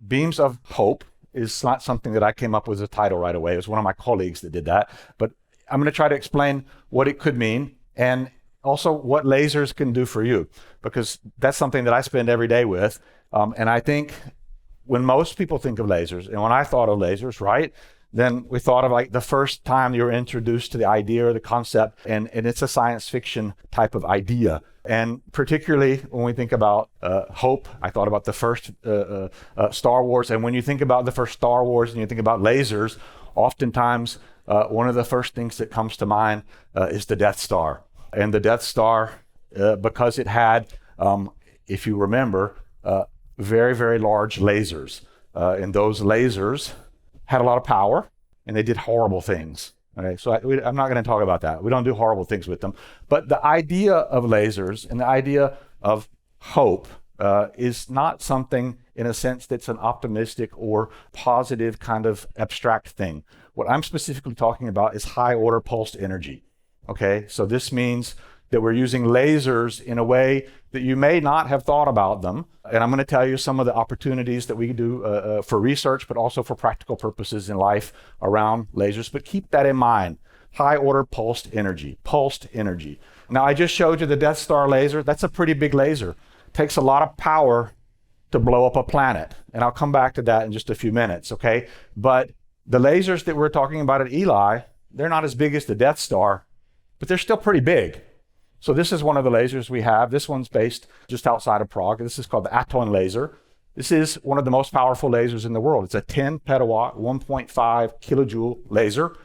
beams of hope is not something that I came up with as a title right away. It was one of my colleagues that did that. But I'm going to try to explain what it could mean and also what lasers can do for you, because that's something that I spend every day with. And I think when most people think of lasers, and when I thought of lasers, right, then we thought of like the first time you were introduced to the idea or the concept, and it's a science fiction type of idea. And particularly when we think about hope, I thought about the first Star Wars. And when you think about the first Star Wars and you think about lasers, oftentimes one of the first things that comes to mind is the Death Star. And the Death Star, because it had, if you remember, very, very large lasers. And those lasers had a lot of power, and they did horrible things. Okay, so I'm not going to talk about that. We don't do horrible things with them. But the idea of lasers and the idea of hope is not something, in a sense, that's an optimistic or positive kind of abstract thing. What I'm specifically talking about is high-order pulsed energy. Okay, so this means that we're using lasers in a way that you may not have thought about them. And I'm going to tell you some of the opportunities that we do for research, but also for practical purposes in life around lasers. But keep that in mind, high order pulsed energy. Now, I just showed you the Death Star laser. That's a pretty big laser. It takes a lot of power to blow up a planet. And I'll come back to that in just a few minutes, okay? But the lasers that we're talking about at ELI, they're not as big as the Death Star, but they're still pretty big. So this is one of the lasers we have. This one's based just outside of Prague. This is called the Aton laser. This is one of the most powerful lasers in the world. It's a 10 petawatt, 1.5 kilojoule laser.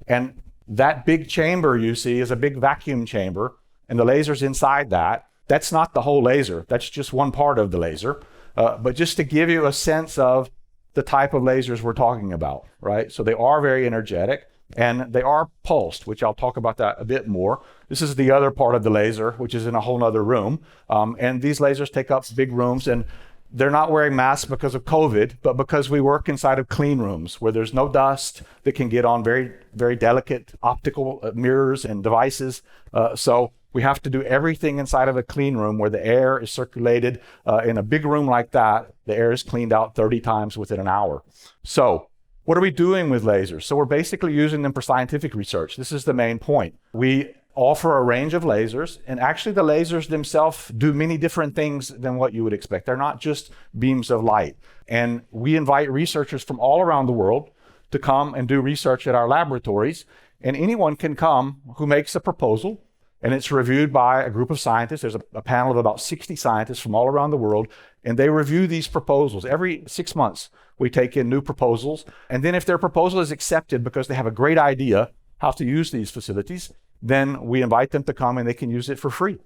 And that big chamber you see is a big vacuum chamber, and the laser's inside that. That's not the whole laser. That's just one part of the laser. But just to give you a sense of the type of lasers we're talking about, right? So they are very energetic. And they are pulsed, which I'll talk about that a bit more. This is the other part of the laser, which is in a whole nother room. And these lasers take up big rooms, and they're not wearing masks because of COVID, but because we work inside of clean rooms where there's no dust that can get on very, very delicate optical mirrors and devices. So we have to do everything inside of a clean room where the air is circulated. In a big room like that, the air is cleaned out 30 times within an hour. So what are we doing with lasers? So we're basically using them for scientific research. This is the main point. We offer a range of lasers, and actually the lasers themselves do many different things than what you would expect. They're not just beams of light. And we invite researchers from all around the world to come and do research at our laboratories. And anyone can come who makes a proposal, and it's reviewed by a group of scientists. There's a panel of about 60 scientists from all around the world, and they review these proposals. Every 6 months, we take in new proposals. And then if their proposal is accepted because they have a great idea how to use these facilities, then we invite them to come and they can use it for free.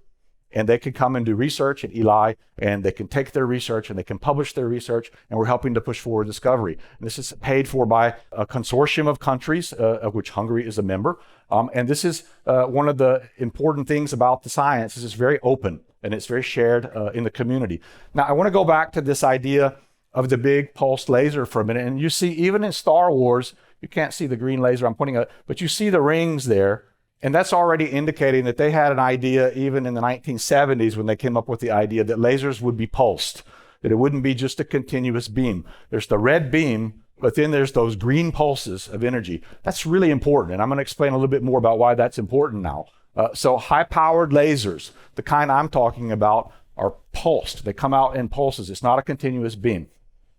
And they can come and do research at ELI, and they can take their research and they can publish their research, and we're helping to push forward discovery. And this is paid for by a consortium of countries, of which Hungary is a member. And this is one of the important things about the science is it's very open and it's very shared in the community. Now, I want to go back to this idea of the big pulsed laser for a minute. And you see, even in Star Wars, you can't see the green laser I'm pointing at, but you see the rings there. And that's already indicating that they had an idea even in the 1970s when they came up with the idea that lasers would be pulsed, that it wouldn't be just a continuous beam. There's the red beam, but then there's those green pulses of energy. That's really important. And I'm going to explain a little bit more about why that's important now. So high-powered lasers, the kind I'm talking about, are pulsed. They come out in pulses. It's not a continuous beam.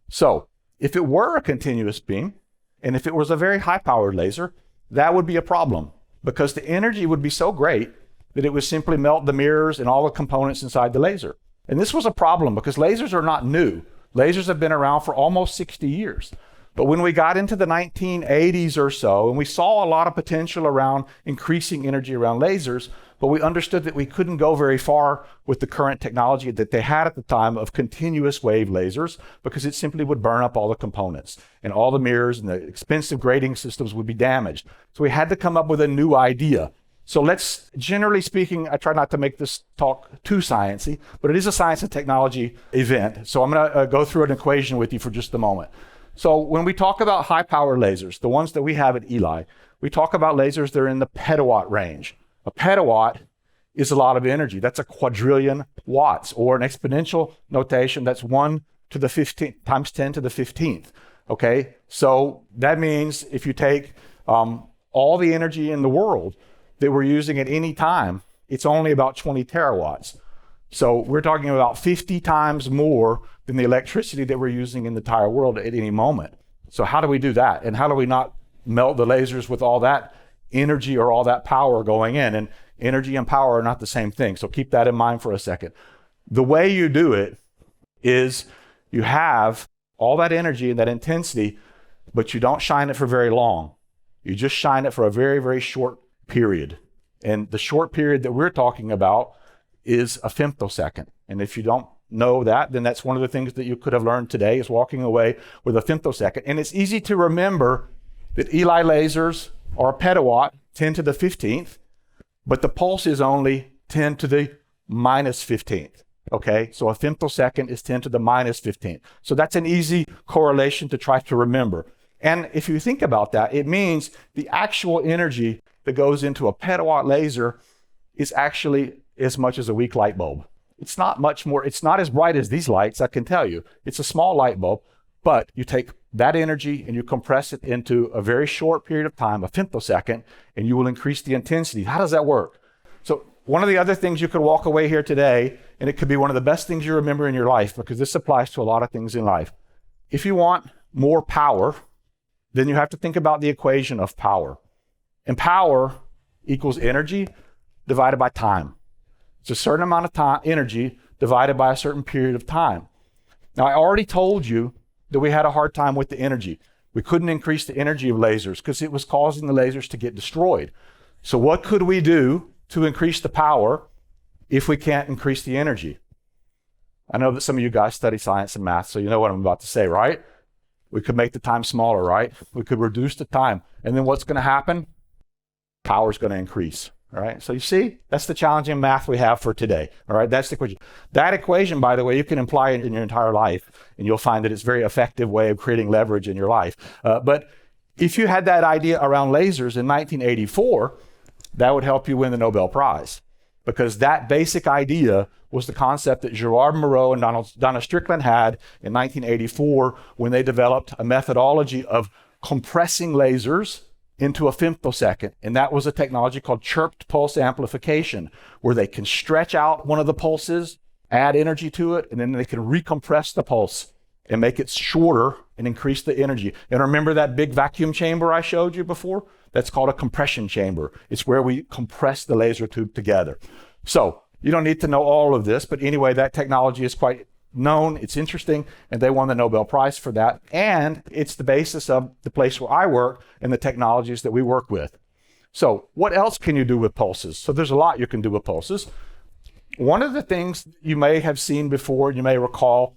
So if it were a continuous beam, and if it was a very high-powered laser, that would be a problem, because the energy would be so great that it would simply melt the mirrors and all the components inside the laser. And this was a problem because lasers are not new. Lasers have been around for almost 60 years. But when we got into the 1980s or so, and we saw a lot of potential around increasing energy around lasers, but we understood that we couldn't go very far with the current technology that they had at the time of continuous wave lasers, because it simply would burn up all the components, and all the mirrors and the expensive grading systems would be damaged. So we had to come up with a new idea. So let's, generally speaking, I try not to make this talk too sciencey, but it is a science and technology event. So I'm going to go through an equation with you for just a moment. So when we talk about high-power lasers, the ones that we have at ELI, we talk about lasers that are in the petawatt range. A petawatt is a lot of energy. That's a quadrillion watts, or an exponential notation, that's 1 to the 15th, times 10 to the 15th. Okay, so that means if you take all the energy in the world that we're using at any time, it's only about 20 terawatts. So we're talking about 50 times more than the electricity that we're using in the entire world at any moment. So how do we do that? And how do we not melt the lasers with all that energy or all that power going in? And energy and power are not the same thing. So keep that in mind for a second. The way you do it is you have all that energy and that intensity, but you don't shine it for very long. You just shine it for a very, very short period. And the short period that we're talking about is a femtosecond. And if you don't know that, then that's one of the things that you could have learned today, is walking away with a femtosecond. And it's easy to remember that ELI lasers are a petawatt, 10 to the 15th, but the pulse is only 10 to the minus 15th. Okay, so a femtosecond is 10 to the minus 15th. So that's an easy correlation to try to remember. And if you think about that, it means the actual energy that goes into a petawatt laser is actually as much as a weak light bulb. It's not much more, it's not as bright as these lights, I can tell you. It's a small light bulb, but you take that energy and you compress it into a very short period of time, a femtosecond, and you will increase the intensity. How does that work? So one of the other things you could walk away here today, and it could be one of the best things you remember in your life, because this applies to a lot of things in life. If you want more power, then you have to think about the equation of power. And power equals energy divided by time. It's a certain amount of time, energy divided by a certain period of time. Now, I already told you that we had a hard time with the energy. We couldn't increase the energy of lasers because it was causing the lasers to get destroyed. So what could we do to increase the power if we can't increase the energy? I know that some of you guys study science and math, so you know what I'm about to say, right? We could make the time smaller, right? We could reduce the time. And then what's going to happen? Power is going to increase. All right, so you see, that's the challenging math we have for today. All right, that's the equation. That equation, by the way, you can apply it in your entire life, and you'll find that it's a very effective way of creating leverage in your life. But if you had that idea around lasers in 1984, that would help you win the Nobel Prize, because that basic idea was the concept that Gerard Moreau and Donna Strickland had in 1984 when they developed a methodology of compressing lasers into a femtosecond. And that was a technology called chirped pulse amplification, where they can stretch out one of the pulses, add energy to it, and then they can recompress the pulse and make it shorter and increase the energy. And remember that big vacuum chamber I showed you before? That's called a compression chamber. It's where we compress the laser tube together. So you don't need to know all of this, but anyway, that technology is quite known, it's interesting, and they won the Nobel Prize for that. And it's the basis of the place where I work and the technologies that we work with. So what else can you do with pulses? So there's a lot you can do with pulses. One of the things you may have seen before, you may recall,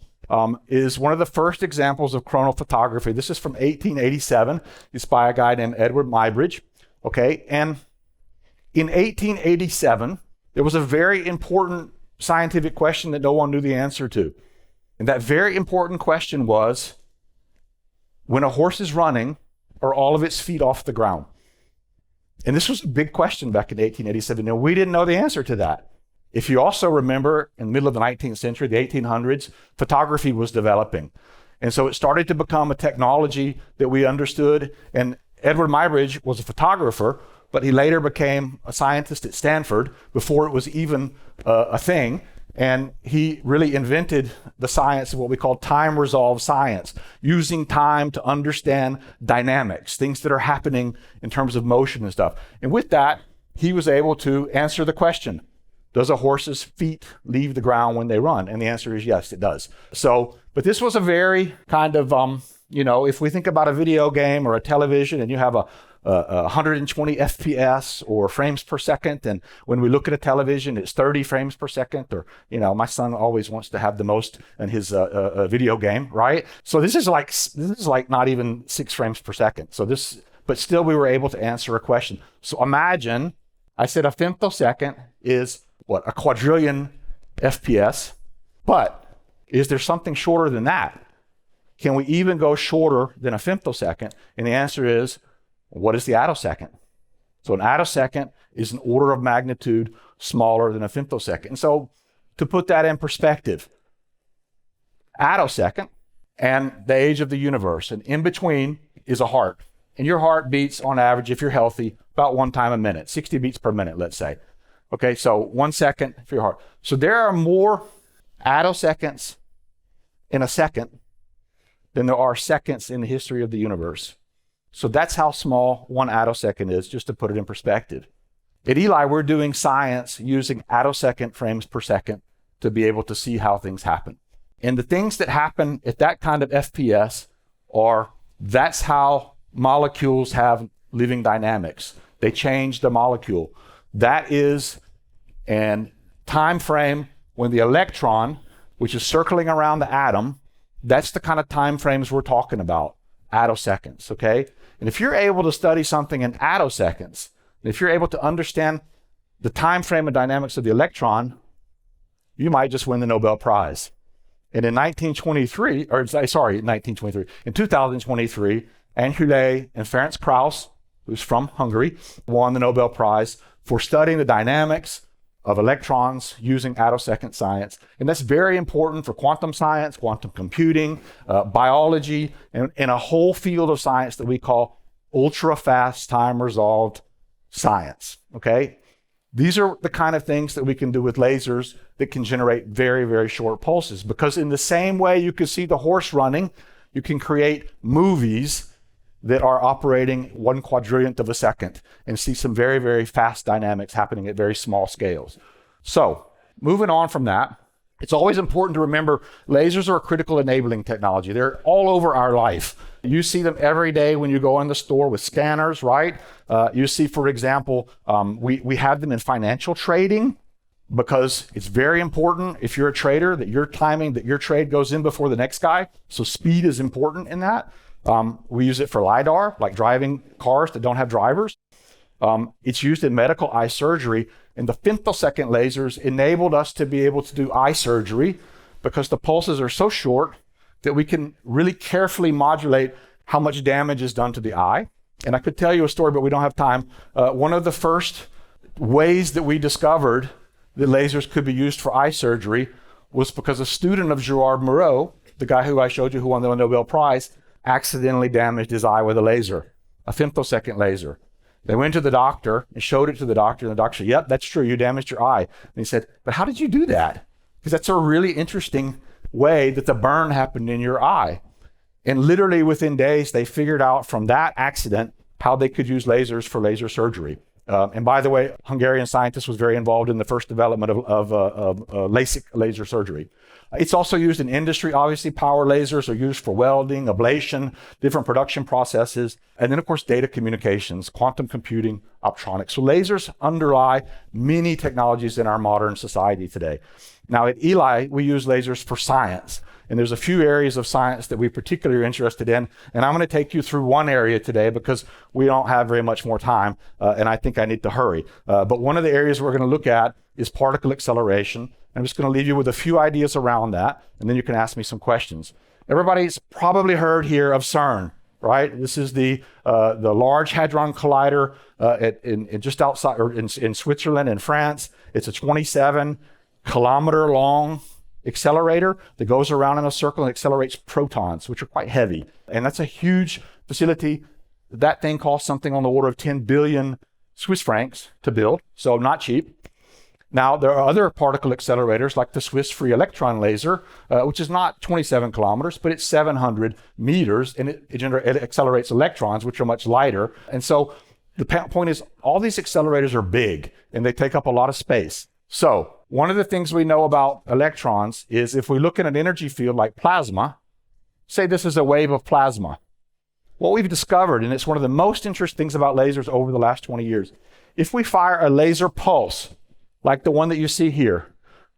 is one of the first examples of chronophotography. This is from 1887. It's by a guy named Edward Muybridge. Okay, and in 1887, there was a very important scientific question that no one knew the answer to. And that very important question was, when a horse is running, are all of its feet off the ground? And this was a big question back in 1887. Now, we didn't know the answer to that. If you also remember, in the middle of the 19th century, the 1800s, photography was developing. And so it started to become a technology that we understood. And Edward Muybridge was a photographer, but he later became a scientist at Stanford before it was even a thing. And he really invented the science of what we call time-resolved science, using time to understand dynamics, things that are happening in terms of motion and stuff. And with that, he was able to answer the question, does a horse's feet leave the ground when they run? And the answer is yes, it does. So, but this was a very kind of, if we think about a video game or a television and you have a 120 FPS or frames per second, and when we look at a television, it's 30 frames per second, or, my son always wants to have the most in his video game, right? So this is like not even 6 frames per second. So but still we were able to answer a question. So imagine, I said a femtosecond is what, a quadrillion FPS, but is there something shorter than that? Can we even go shorter than a femtosecond? And the answer is, what is the attosecond? So an attosecond is an order of magnitude smaller than a femtosecond. And so to put that in perspective, attosecond and the age of the universe. And in between is a heart. And your heart beats on average, if you're healthy, about 1 time a minute, 60 beats per minute, let's say. Okay, so 1 second for your heart. So there are more attoseconds in a second than there are seconds in the history of the universe. So that's how small 1 attosecond is, just to put it in perspective. At ELI, we're doing science using attosecond frames per second to be able to see how things happen. And the things that happen at that kind of FPS that's how molecules have living dynamics. They change the molecule. That is a time frame when the electron, which is circling around the atom, that's the kind of time frames we're talking about, attoseconds, okay? And if you're able to study something in attoseconds, and if you're able to understand the time frame and dynamics of the electron, you might just win the Nobel Prize. And in 2023, Angulé and Ferenc Krauss, who's from Hungary, won the Nobel Prize for studying the dynamics of electrons using attosecond science. And that's very important for quantum science, quantum computing, biology, and a whole field of science that we call ultra-fast time-resolved science, okay? These are the kind of things that we can do with lasers that can generate very, very short pulses. Because in the same way you can see the horse running, you can create movies that are operating 1 quadrillionth of a second and see some very, very fast dynamics happening at very small scales. So, moving on from that, it's always important to remember lasers are a critical enabling technology. They're all over our life. You see them every day when you go in the store with scanners, right? You see, for example, we have them in financial trading because it's very important if you're a trader that your timing, that your trade goes in before the next guy. So speed is important in that. We use it for LiDAR, like driving cars that don't have drivers. It's used in medical eye surgery, and the femtosecond lasers enabled us to be able to do eye surgery because the pulses are so short that we can really carefully modulate how much damage is done to the eye. And I could tell you a story, but we don't have time. One of the first ways that we discovered that lasers could be used for eye surgery was because a student of Gerard Moreau, the guy who I showed you who won the Nobel Prize, accidentally damaged his eye with a laser, a femtosecond laser. They went to the doctor and showed it to the doctor, and the doctor said, "Yep, that's true, you damaged your eye." And he said, "But how did you do that?" Because that's a really interesting way that the burn happened in your eye. And literally within days, they figured out from that accident how they could use lasers for laser surgery. And by the way, Hungarian scientist was very involved in the first development of LASIK laser surgery. It's also used in industry. Obviously, power lasers are used for welding, ablation, different production processes, and then, of course, data communications, quantum computing, optronics. So lasers underlie many technologies in our modern society today. Now, at ELI, we use lasers for science. And there's a few areas of science that we're particularly interested in. And I'm going to take you through one area today because we don't have very much more time, and I think I need to hurry. But one of the areas we're going to look at is particle acceleration. I'm just going to leave you with a few ideas around that, and then you can ask me some questions. Everybody's probably heard here of CERN, right? This is the Large Hadron Collider in just outside, or in Switzerland and France. It's a 27-kilometer long accelerator that goes around in a circle and accelerates protons, which are quite heavy. And that's a huge facility. That thing costs something on the order of 10 billion Swiss francs to build, so not cheap. Now, there are other particle accelerators like the Swiss free electron laser, which is not 27 kilometers, but it's 700 meters, and it accelerates electrons, which are much lighter. And so the point is, all these accelerators are big, and they take up a lot of space. So one of the things we know about electrons is if we look at an energy field like plasma, say this is a wave of plasma. What we've discovered, and it's one of the most interesting things about lasers over the last 20 years, if we fire a laser pulse, like the one that you see here,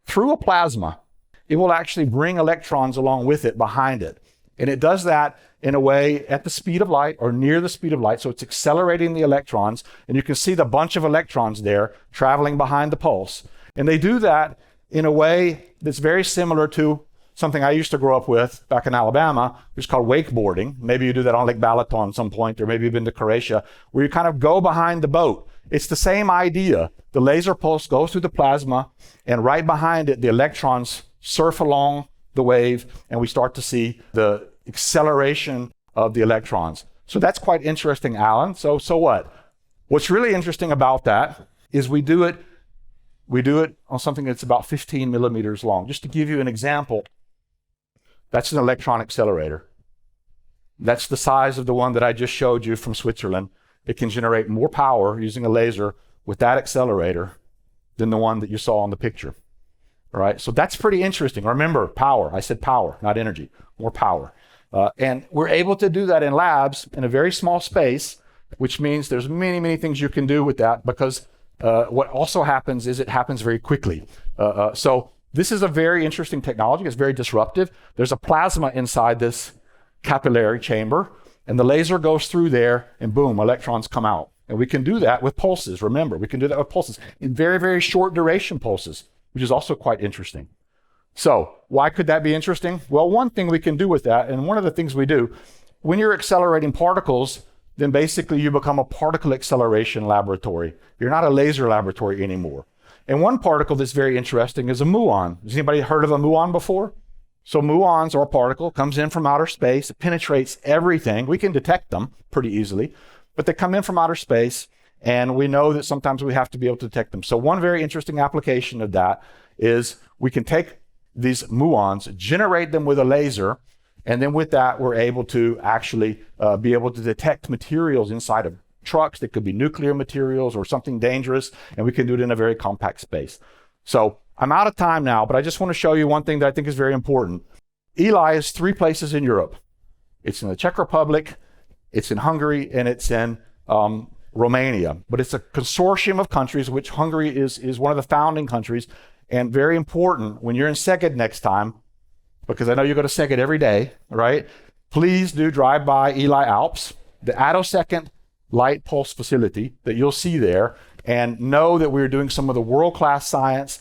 through a plasma, it will actually bring electrons along with it behind it. And it does that in a way at the speed of light or near the speed of light. So it's accelerating the electrons, and you can see the bunch of electrons there traveling behind the pulse. And they do that in a way that's very similar to something I used to grow up with back in Alabama, which is called wakeboarding. Maybe you do that on Lake Balaton at some point, or maybe you've been to Croatia, where you kind of go behind the boat. It's the same idea. The laser pulse goes through the plasma, and right behind it, the electrons surf along the wave, and we start to see the acceleration of the electrons. So that's quite interesting, Alan. So what? What's really interesting about that is we do it on something that's about 15 millimeters long. Just to give you an example, that's an electron accelerator. That's the size of the one that I just showed you from Switzerland. It can generate more power using a laser with that accelerator than the one that you saw on the picture. All right, so that's pretty interesting. Remember, power. I said power, not energy, more power. And we're able to do that in labs in a very small space, which means there's many, many things you can do with that, because what also happens is it happens very quickly. So this is a very interesting technology. It's very disruptive. There's a plasma inside this capillary chamber, and the laser goes through there, and boom, electrons come out. And we can do that with pulses. Remember, we can do that with pulses in very, very short duration pulses, which is also quite interesting. So why could that be interesting? Well, one thing we can do with that, and one of the things we do, when you're accelerating particles, then basically you become a particle acceleration laboratory. You're not a laser laboratory anymore. And one particle that's very interesting is a muon. Has anybody heard of a muon before? So muons are a particle, comes in from outer space, it penetrates everything. We can detect them pretty easily, but they come in from outer space, and we know that sometimes we have to be able to detect them. So one very interesting application of that is we can take these muons, generate them with a laser, and then with that, we're able to actually be able to detect materials inside of trucks that could be nuclear materials or something dangerous, and we can do it in a very compact space. So I'm out of time now, but I just want to show you one thing that I think is very important. ELI is 3 places in Europe. It's in the Czech Republic, it's in Hungary, and it's in Romania. But it's a consortium of countries, which Hungary is one of the founding countries, and very important when you're in Szeged next time, because I know you go to Szeged every day, right? Please do drive by ELI ALPS, the attosecond light pulse facility that you'll see there, and know that we're doing some of the world-class science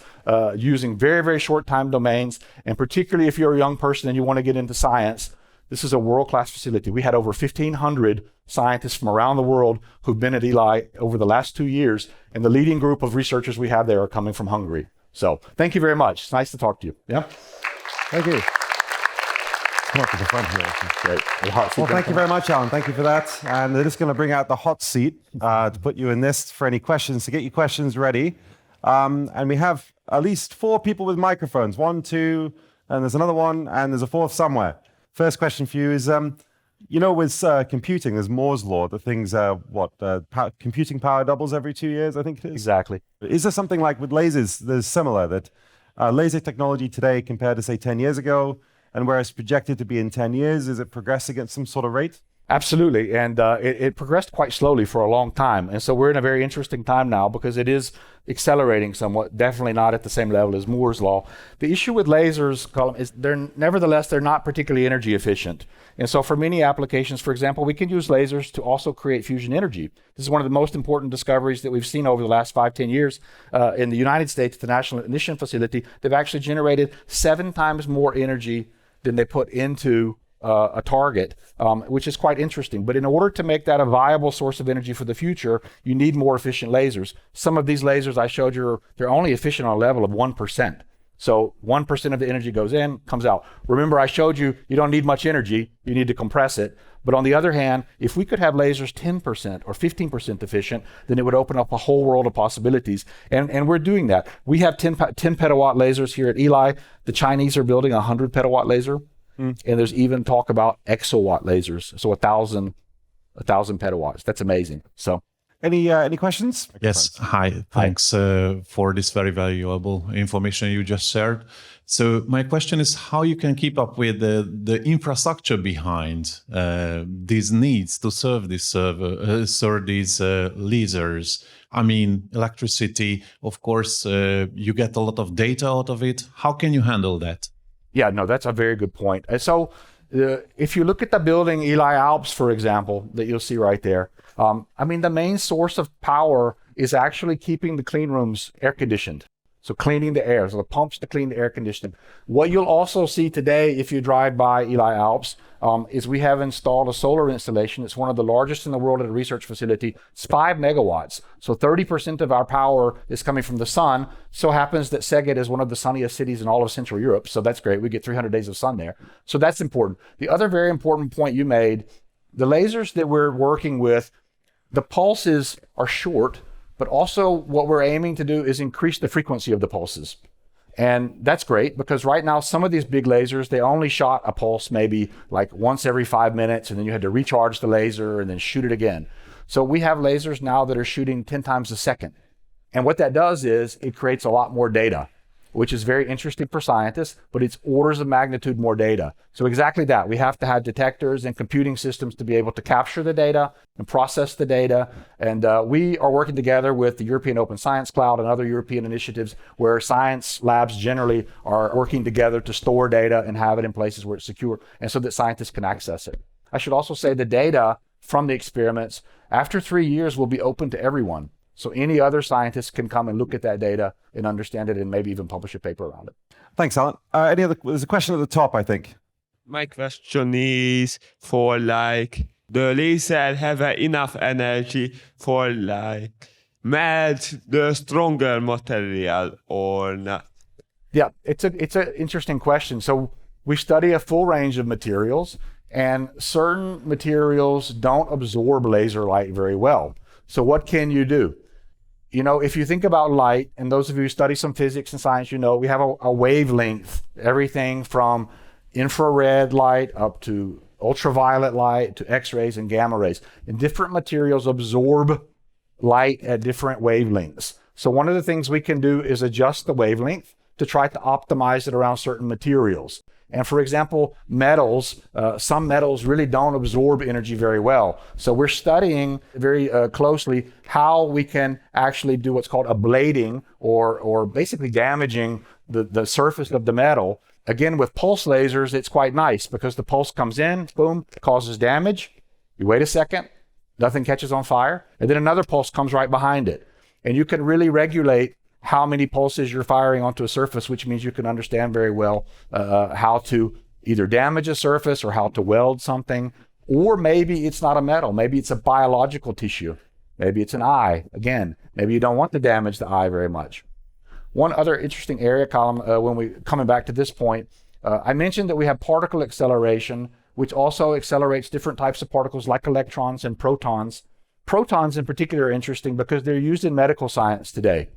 using very, very short time domains. And particularly if you're a young person and you want to get into science, this is a world-class facility. We had over 1,500 scientists from around the world who've been at ELI over the last 2 years, and the leading group of researchers we have there are coming from Hungary. So thank you very much. It's nice to talk to you. Yeah. Thank you. Come up to the front here. Great. Well, thank you very much, Alan. Thank you for that. And they're just going to bring out the hot seat to put you in this for any questions, to get your questions ready. And we have at least 4 people with microphones. 1, 2, and there's another one, and there's a 4th somewhere. First question for you is, with computing, there's Moore's law, that things, computing power doubles every 2 years, I think it is? Exactly. Is there something like with lasers that's similar, that laser technology today compared to, say, 10 years ago, and where it's projected to be in 10 years, is it progress against some sort of rate? Absolutely, and it progressed quite slowly for a long time. And so we're in a very interesting time now because it is accelerating somewhat, definitely not at the same level as Moore's law. The issue with lasers, Colin, is they're not particularly energy efficient. And so for many applications, for example, we can use lasers to also create fusion energy. This is one of the most important discoveries that we've seen over the last 5-10 years. In the United States, the National Ignition Facility, they've actually generated 7 times more energy than they put into a target, which is quite interesting. But in order to make that a viable source of energy for the future, you need more efficient lasers. Some of these lasers I showed you, they're only efficient on a level of 1%. So 1% of the energy goes in, comes out. Remember, I showed you, you don't need much energy, you need to compress it. But on the other hand, if we could have lasers 10% or 15% efficient, then it would open up a whole world of possibilities. And we're doing that. We have 10 petawatt lasers here at ELI. The Chinese are building a 100 petawatt laser. And there's even talk about exawatt lasers, so 1,000 petawatts. That's amazing. So, any questions? Yes. Hi. Thanks for this very valuable information you just shared. So my question is how you can keep up with the infrastructure behind these needs to serve these lasers. I mean, electricity. Of course, you get a lot of data out of it. How can you handle that? Yeah, no, that's a very good point. So if you look at the building ELI ALPS, for example, that you'll see right there, the main source of power is actually keeping the clean rooms air conditioned. So cleaning the air, so the pumps to clean the air conditioning. What you'll also see today if you drive by ELI ALPS is we have installed a solar installation. It's one of the largest in the world at a research facility. It's 5 megawatts. So 30% of our power is coming from the sun. So happens that Szeged is one of the sunniest cities in all of Central Europe. So that's great. We get 300 days of sun there. So that's important. The other very important point you made, the lasers that we're working with, the pulses are short, but also what we're aiming to do is increase the frequency of the pulses. And that's great because right now, some of these big lasers, they only shot a pulse maybe like once every 5 minutes, and then you had to recharge the laser and then shoot it again. So we have lasers now that are shooting 10 times a second. And what that does is it creates a lot more data, which is very interesting for scientists, but it's orders of magnitude more data. So exactly that. We have to have detectors and computing systems to be able to capture the data and process the data. And we are working together with the European Open Science Cloud and other European initiatives where science labs generally are working together to store data and have it in places where it's secure and so that scientists can access it. I should also say the data from the experiments after 3 years will be open to everyone. So any other scientists can come and look at that data and understand it and maybe even publish a paper around it. Thanks, Alan. There's a question at the top, I think. My question is for like the laser have enough energy for like melt the stronger material or not? Yeah, it's an interesting question. So we study a full range of materials, and certain materials don't absorb laser light very well. So what can you do? You know, if you think about light, and those of you who study some physics and science, you know, we have a wavelength, everything from infrared light up to ultraviolet light to X-rays and gamma rays. And different materials absorb light at different wavelengths. So one of the things we can do is adjust the wavelength to try to optimize it around certain materials. And for example, metals, some metals really don't absorb energy very well. So we're studying very closely how we can actually do what's called ablating or basically damaging the surface of the metal. Again, with pulse lasers, it's quite nice because the pulse comes in, boom, causes damage. You wait a second, nothing catches on fire, and then another pulse comes right behind it. And you can really regulate how many pulses you're firing onto a surface, which means you can understand very well how to either damage a surface or how to weld something, or maybe it's not a metal, maybe it's a biological tissue, maybe it's an eye. Again, maybe you don't want to damage the eye very much. One other interesting area, Colin, when we coming back to this point, I mentioned that we have particle acceleration, which also accelerates different types of particles like electrons and protons. Protons in particular are interesting because they're used in medical science today.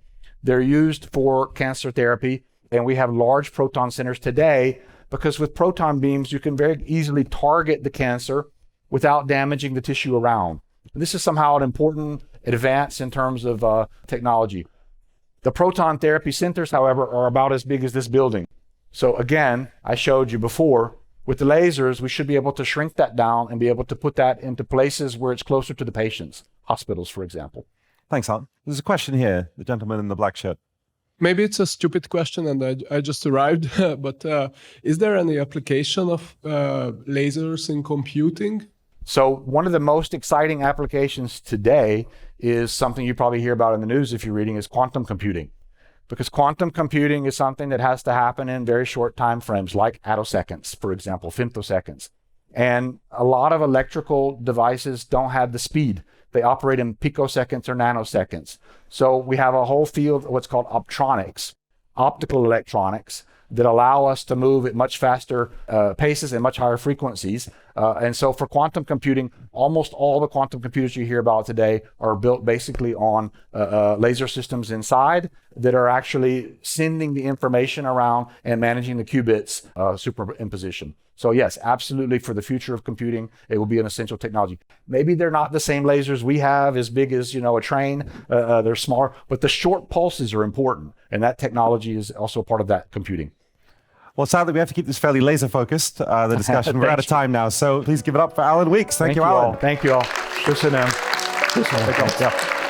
They're used for cancer therapy, and we have large proton centers today because with proton beams, you can very easily target the cancer without damaging the tissue around. This is somehow an important advance in terms of technology. The proton therapy centers, however, are about as big as this building. So again, I showed you before, with the lasers, we should be able to shrink that down and be able to put that into places where it's closer to the patients, hospitals, for example. Thanks, Alan. There's a question here, the gentleman in the black shirt. Maybe it's a stupid question and I just arrived, but is there any application of lasers in computing? So one of the most exciting applications today is something you probably hear about in the news if you're reading, is quantum computing. Because quantum computing is something that has to happen in very short time frames, like attoseconds, for example, femtoseconds. And a lot of electrical devices don't have the speed. They operate in picoseconds or nanoseconds. So we have a whole field of what's called optronics, optical electronics, that allow us to move at much faster paces and much higher frequencies. And so for quantum computing, almost all the quantum computers you hear about today are built basically on laser systems inside that are actually sending the information around and managing the qubits superimposition. So yes, absolutely, for the future of computing, it will be an essential technology. Maybe they're not the same lasers we have, as big as, a train. They're smaller, but the short pulses are important, and that technology is also a part of that computing. Well, sadly, we have to keep this fairly laser focused, the discussion. We're out of time now, so please give it up for Alan Weeks. Thank you, Alan. Thank you all. Thank you all.